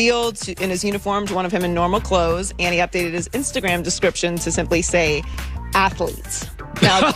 field in his uniform to one of him in normal clothes, and he updated his Instagram description to simply say athletes. Now,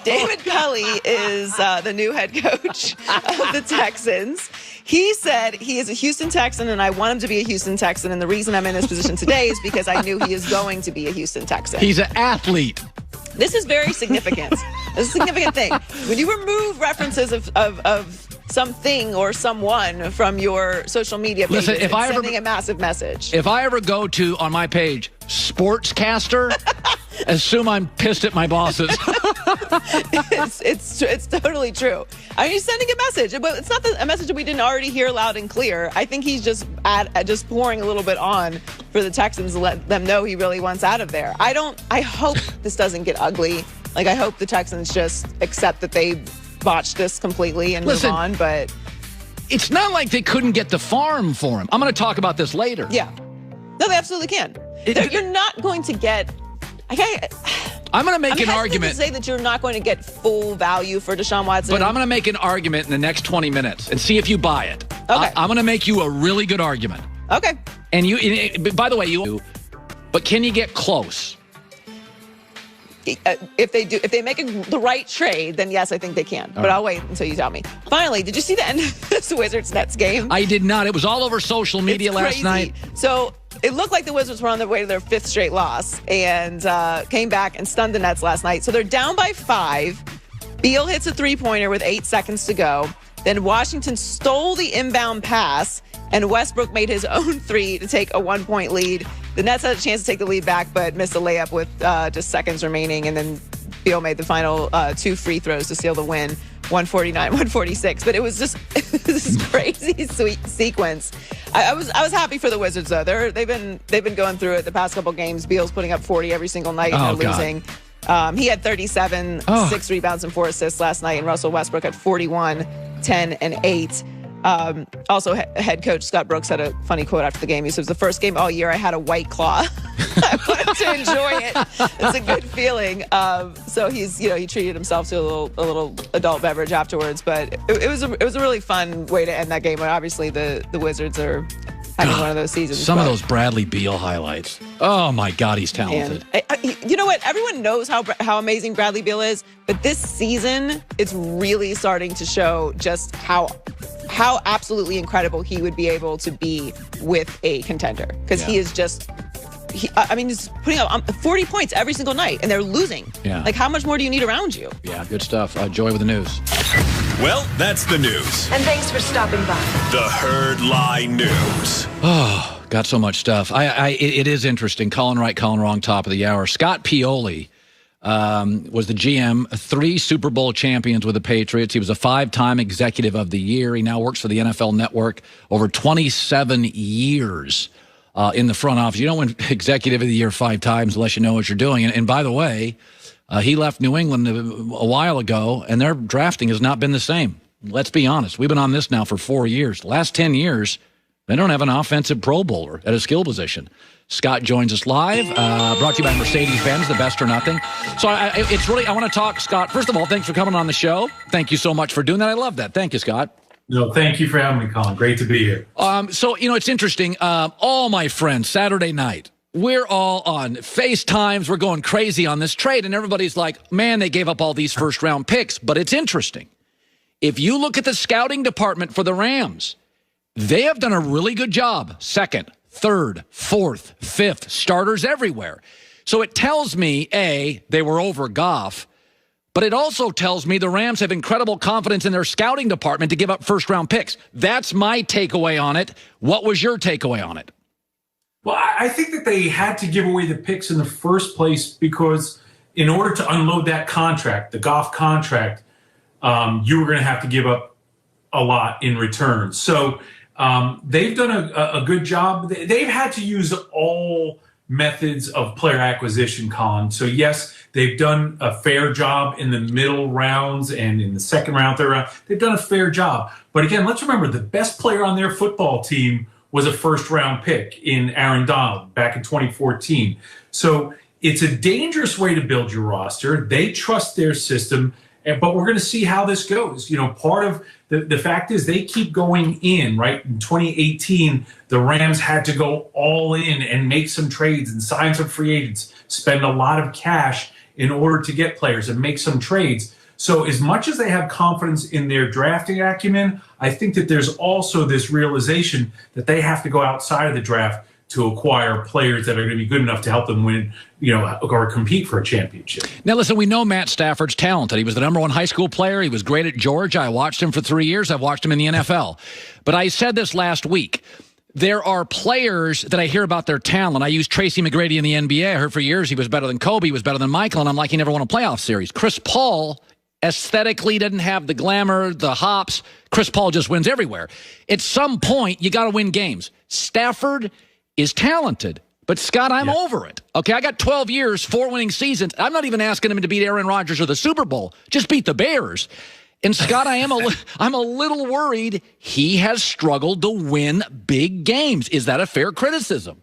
David Culley is the new head coach of the Texans. He said he is a Houston Texan, and I want him to be a Houston Texan. And the reason I'm in this position today is because I knew he is going to be a Houston Texan. He's an athlete. This is very significant. This is a significant thing. When you remove references of something or someone from your social media pages, listen, it's sending a massive message. If I ever go to, on my page, Sportscaster, assume I'm pissed at my bosses. It's totally true. I mean, he's sending a message, but it's not a message that we didn't already hear loud and clear. I think he's just pouring a little bit on for the Texans to let them know he really wants out of there. I hope this doesn't get ugly. Like, I hope the Texans just accept that they botched this completely and move on, but it's not like they couldn't get the farm for him. I'm going to talk about this later. Yeah. No, they absolutely can. You're not going to get... I'm going to make an argument to say that you're not going to get full value for Deshaun Watson. But I'm going to make an argument in the next 20 minutes and see if you buy it. Okay. I'm going to make you a really good argument. Okay. And by the way, but can you get close? If they make the right trade, then yes, I think they can. But I'll wait until you tell me. Finally, did you see the end of this Wizards-Nets game? I did not. It was all over social media last night. So it looked like the Wizards were on their way to their 5th straight loss and came back and stunned the Nets last night. So they're down by 5. Beal hits a three-pointer with 8 seconds to go. Then Washington stole the inbound pass, and Westbrook made his own 3 to take a 1-point lead. The Nets had a chance to take the lead back, but missed a layup with just seconds remaining. And then Beal made the final 2 free throws to seal the win, 149-146. But it was just this crazy sweet sequence. I was happy for the Wizards though. They've been going through it the past couple games. Beal's putting up 40 every single night, and they're losing. He had 37, 6 rebounds and 4 assists last night, and Russell Westbrook had 41, 10, and 8. Also, head coach Scott Brooks had a funny quote after the game. He said, "It was the first game all year I had a White Claw." I wanted to enjoy it. It's a good feeling. So he treated himself to a little adult beverage afterwards. But it was a really fun way to end that game. Obviously, the Wizards are having one of those seasons. Some of those Bradley Beal highlights. Oh my God, he's talented. You know what? Everyone knows how amazing Bradley Beal is, but this season it's really starting to show just how absolutely incredible he would be able to be with a contender, because he is just. He's putting up 40 points every single night, and they're losing. Yeah. Like, how much more do you need around you? Yeah, good stuff. Joy with the news. Well, that's the news. And thanks for stopping by. The Herd Lie News. Oh, got so much stuff. It is interesting. Colin right, Colin wrong, top of the hour. Scott Pioli was the GM, 3 Super Bowl champions with the Patriots. He was a 5-time executive of the year. He now works for the NFL Network, over 27 years. In the front office. You don't win executive of the year 5 times unless you know what you're doing. And by the way, he left New England a while ago, and their drafting has not been the same. Let's be honest. We've been on this now for 4 years. The last 10 years, they don't have an offensive Pro Bowler at a skill position. Scott joins us live, brought to you by Mercedes-Benz, the best or nothing. So I want to talk, Scott. First of all, thanks for coming on the show. Thank you so much for doing that. I love that. Thank you, Scott. No, thank you for having me, Colin. Great to be here. So, it's interesting. All my friends, Saturday night, we're all on FaceTimes. We're going crazy on this trade. And everybody's like, man, they gave up all these first-round picks. But it's interesting. If you look at the scouting department for the Rams, they have done a really good job. 2nd, 3rd, 4th, 5th, starters everywhere. So it tells me, A, they were over Goff. But it also tells me the Rams have incredible confidence in their scouting department to give up first-round picks. That's my takeaway on it. What was your takeaway on it? Well, I think that they had to give away the picks in the first place because in order to unload that contract, the Goff contract, you were going to have to give up a lot in return. So they've done a good job. They've had to use all methods of player acquisition, Colin. So yes, they've done a fair job in the middle rounds and in the second round, third round. They've done a fair job. But again, let's remember the best player on their football team was a first-round pick in Aaron Donald back in 2014. So it's a dangerous way to build your roster. They trust their system, but we're going to see how this goes. Part of the fact is they keep going in, right? In 2018, the Rams had to go all in and make some trades and sign some free agents, spend a lot of cash in order to get players and make some trades. So as much as they have confidence in their drafting acumen, I think that there's also this realization that they have to go outside of the draft to acquire players that are going to be good enough to help them win, or compete for a championship. Now, listen, we know Matt Stafford's talented. He was the #1 high school player. He was great at Georgia. I watched him for 3 years. I've watched him in the NFL. But I said this last week. There are players that I hear about their talent. I use Tracy McGrady in the NBA. I heard for years he was better than Kobe, he was better than Michael, and I'm like, he never won a playoff series. Chris Paul aesthetically doesn't have the glamour, the hops. Chris Paul just wins everywhere. At some point, you got to win games. Stafford is talented. But, Scott, I'm over it. Okay, I got 12 years, 4 winning seasons. I'm not even asking him to beat Aaron Rodgers or the Super Bowl. Just beat the Bears. And, Scott, I'm a little worried he has struggled to win big games. Is that a fair criticism?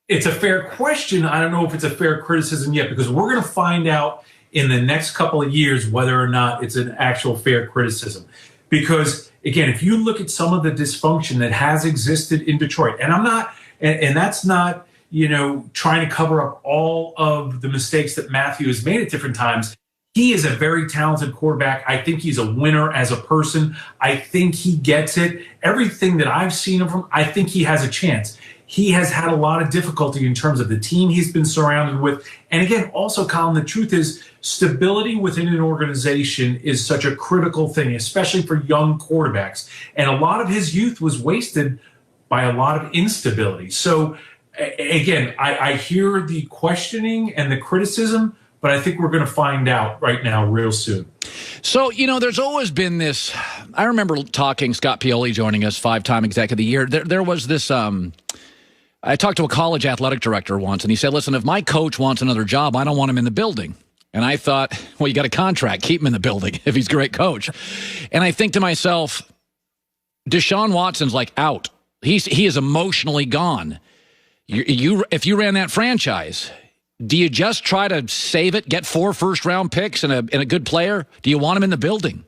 It's a fair question. I don't know if it's a fair criticism yet, because we're going to find out in the next couple of years whether or not it's an actual fair criticism. Because, again, if you look at some of the dysfunction that has existed in Detroit, and I'm not, and that's not, trying to cover up all of the mistakes that Matthew has made at different times. He is a very talented quarterback. I think he's a winner as a person. I think he gets it. Everything that I've seen of him, I think he has a chance. He has had a lot of difficulty in terms of the team he's been surrounded with. And again, also, Colin, the truth is stability within an organization is such a critical thing, especially for young quarterbacks. And a lot of his youth was wasted by a lot of instability. So again, I hear the questioning and the criticism, but I think we're going to find out right now real soon. So, there's always been this. I remember talking, Scott Pioli joining us, 5-time exec of the year. There was this. I talked to a college athletic director once, and he said, listen, if my coach wants another job, I don't want him in the building. And I thought, well, you got a contract. Keep him in the building if he's a great coach. And I think to myself, Deshaun Watson's like out. He is emotionally gone. If you ran that franchise, do you just try to save it, get 4 first-round picks and a good player? Do you want him in the building?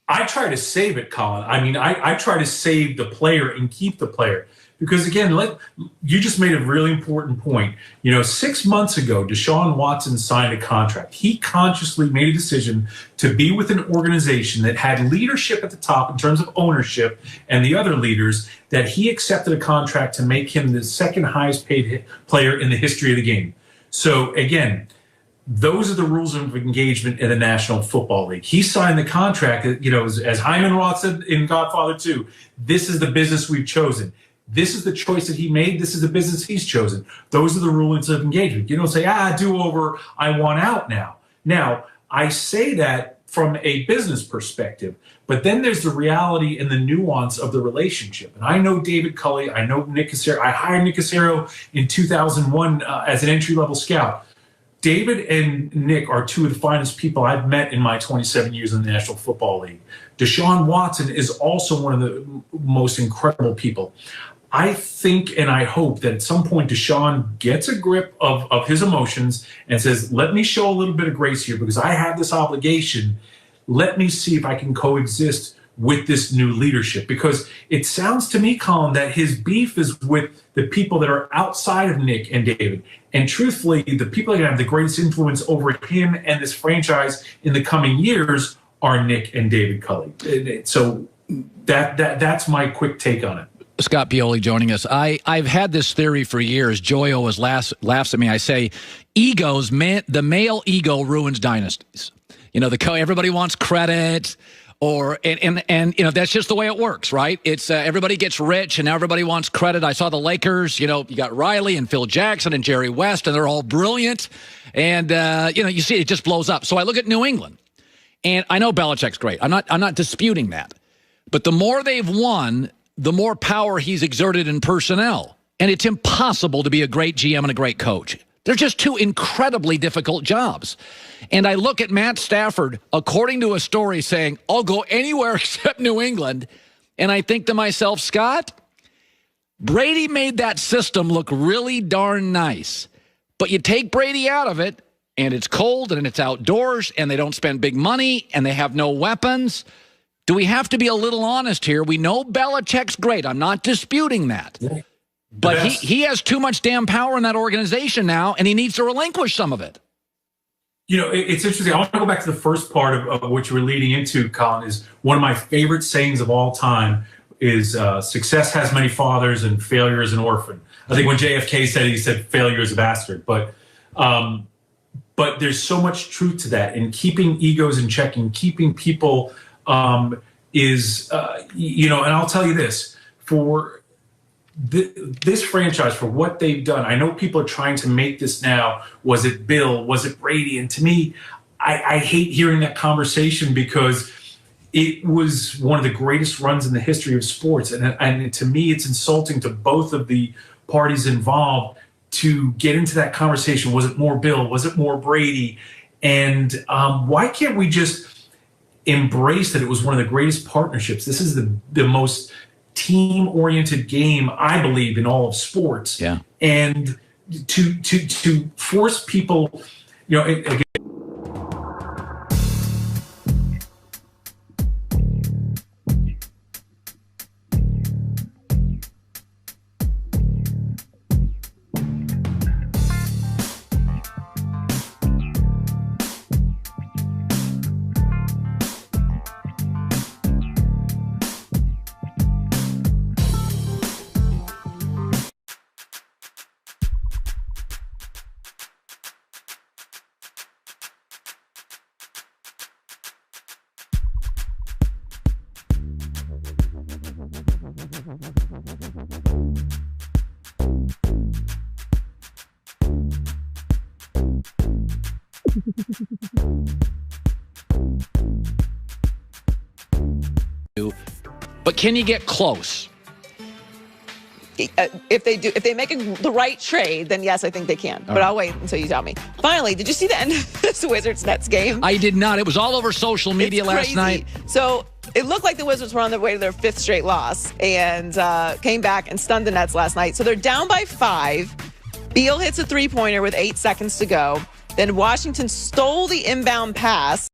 I try to save it, Colin. I mean, I try to save the player and keep the player. Because, again, you just made a really important point. 6 months ago, Deshaun Watson signed a contract. He consciously made a decision to be with an organization that had leadership at the top in terms of ownership and the other leaders, that he accepted a contract to make him the second highest paid player in the history of the game. So, again, those are the rules of engagement in the National Football League. He signed the contract, as Hyman Roth said in Godfather 2, this is the business we've chosen. This is the choice that he made. This is the business he's chosen. Those are the rules of engagement. You don't say, do-over, I want out now. Now, I say that from a business perspective, but then there's the reality and the nuance of the relationship. And I know David Culley. I know Nick Caserio. I hired Nick Caserio in 2001 as an entry-level scout. David and Nick are 2 of the finest people I've met in my 27 years in the National Football League. Deshaun Watson is also one of the most incredible people. I think and I hope that at some point Deshaun gets a grip of his emotions and says, let me show a little bit of grace here because I have this obligation. Let me see if I can coexist with this new leadership. Because it sounds to me, Colin, that his beef is with the people that are outside of Nick and David. And truthfully, the people that are going to have the greatest influence over him and this franchise in the coming years are Nick and David Culley. So that's my quick take on it. Scott Pioli joining us. I've had this theory for years. Joy always laughs at me. I say, the male ego ruins dynasties. Everybody wants credit, and that's just the way it works, right? It's everybody gets rich, and now everybody wants credit. I saw the Lakers. You got Riley and Phil Jackson and Jerry West, and they're all brilliant. And you see it just blows up. So I look at New England, and I know Belichick's great. I'm not disputing that, but the more they've won, the more power he's exerted in personnel. And it's impossible to be a great GM and a great coach. They're just 2 incredibly difficult jobs. And I look at Matt Stafford, according to a story, saying, I'll go anywhere except New England. And I think to myself, Scott, Brady made that system look really darn nice. But you take Brady out of it, and it's cold, and it's outdoors, and they don't spend big money, and they have no weapons. Do we have to be a little honest here? We know Belichick's great. I'm not disputing that. Yeah. But he has too much damn power in that organization now, and he needs to relinquish some of it. You know, it's interesting. I want to go back to the first part of what you were leading into, Colin, is one of my favorite sayings of all time is success has many fathers and failure is an orphan. I think when JFK said it, he said failure is a bastard. But there's so much truth to that. And keeping egos in check and keeping people is, and I'll tell you this, for this franchise, for what they've done, I know people are trying to make this now, was it Bill, was it Brady? And to me, I hate hearing that conversation because it was one of the greatest runs in the history of sports. And to me, it's insulting to both of the parties involved to get into that conversation. Was it more Bill? Was it more Brady? And why can't we just embrace that it was one of the greatest partnerships? This is the most team-oriented game, I believe, in all of sports. Yeah. And to force people, again, but can you get close? If they make the right trade, then yes, I think they can. But I'll wait until you tell me. Finally, did you see the end of this Wizards-Nets game? I did not. It was all over social media last night. So it looked like the Wizards were on their way to their 5th straight loss and came back and stunned the Nets last night. So they're down by 5. Beal hits a three-pointer with 8 seconds to go. Then Washington stole the inbound pass.